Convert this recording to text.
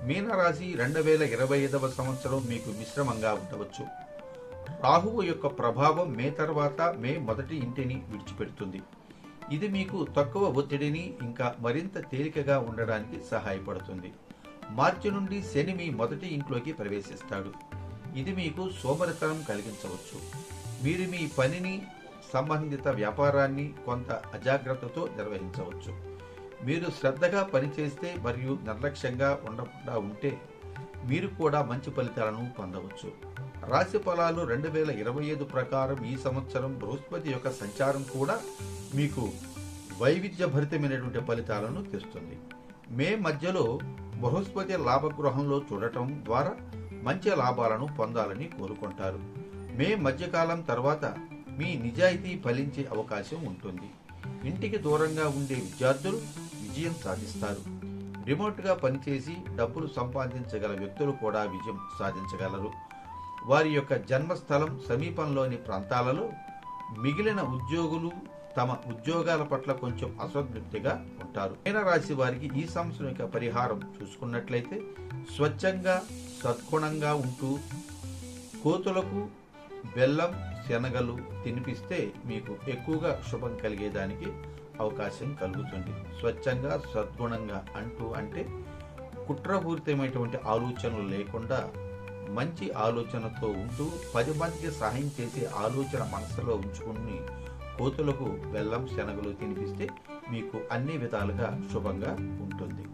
మీనరాశి 2025వ సంవత్సరం మీకు మిశ్రమంగా ఉండవచ్చు. రాహువు యొక్క ప్రభావం మే తర్వాత మే మొదటి ఇంటిని విడిచిపెడుతుంది. ఇది మీకు తక్కువ ఒత్తిడిని ఇంకా మరింత తేలికగా ఉండడానికి సహాయపడుతుంది. మార్చి నుండి శని మీ మొదటి ఇంట్లోకి ప్రవేశిస్తాడు. ఇది మీకు సోమరితనం కలిగించవచ్చు. మీరు మీ పనిని, సంబంధిత వ్యాపారాన్ని కొంత అజాగ్రత్తతో నిర్వహించవచ్చు. మీరు శ్రద్ధగా పనిచేస్తే మరియు నిర్లక్ష్యంగా ఉండకుండా ఉంటే మీరు కూడా మంచి ఫలితాలను పొందవచ్చు. రాశి ఫలాలు 2025 ప్రకారం ఈ సంవత్సరం బృహస్పతి యొక్క సంచారం కూడా మీకు వైవిధ్యభరితమైనటువంటి ఫలితాలను తెస్తుంది. మే మధ్యలో బృహస్పతి లాభగృహంలో చూడటం ద్వారా మంచి లాభాలను పొందాలని కోరుకుంటారు. మే మధ్యకాలం తర్వాత మీ నిజాయితీ ఫలించే అవకాశం ఉంటుంది. ఇంటికి దూరంగా ఉండే విద్యార్థులు విజయం సాధిస్తారు. రిమోట్గా పనిచేసి డబ్బులు సంపాదించగల వ్యక్తులు కూడా విజయం సాధించగలరు. వారి యొక్క జన్మస్థలం సమీపంలోని ప్రాంతాలలో మిగిలిన ఉద్యోగులు తమ ఉద్యోగాల పట్ల కొంచెం అసంతృప్తిగా ఉంటారు. మీనరాశి వారికి ఈ సంవత్సరం యొక్క పరిహారం చూసుకున్నట్లయితే స్వచ్ఛంగా సద్గుణంగా ఉంటూ కోతులకు బెల్లం, శనగలు తినిపిస్తే మీకు ఎక్కువగా శుభం కలిగేదానికి అవకాశం కలుగుతుంది. స్వచ్ఛంగా సద్గుణంగా అంటే కుట్రపూరితమైనటువంటి ఆలోచనలు లేకుండా మంచి ఆలోచనతో ఉంటూ 10 మందికి సహాయం చేసే ఆలోచన మనసులో ఉంచుకుని కోతులకు బెల్లం, శనగలు తినిపిస్తే మీకు అన్ని విధాలుగా శుభంగా ఉంటుంది.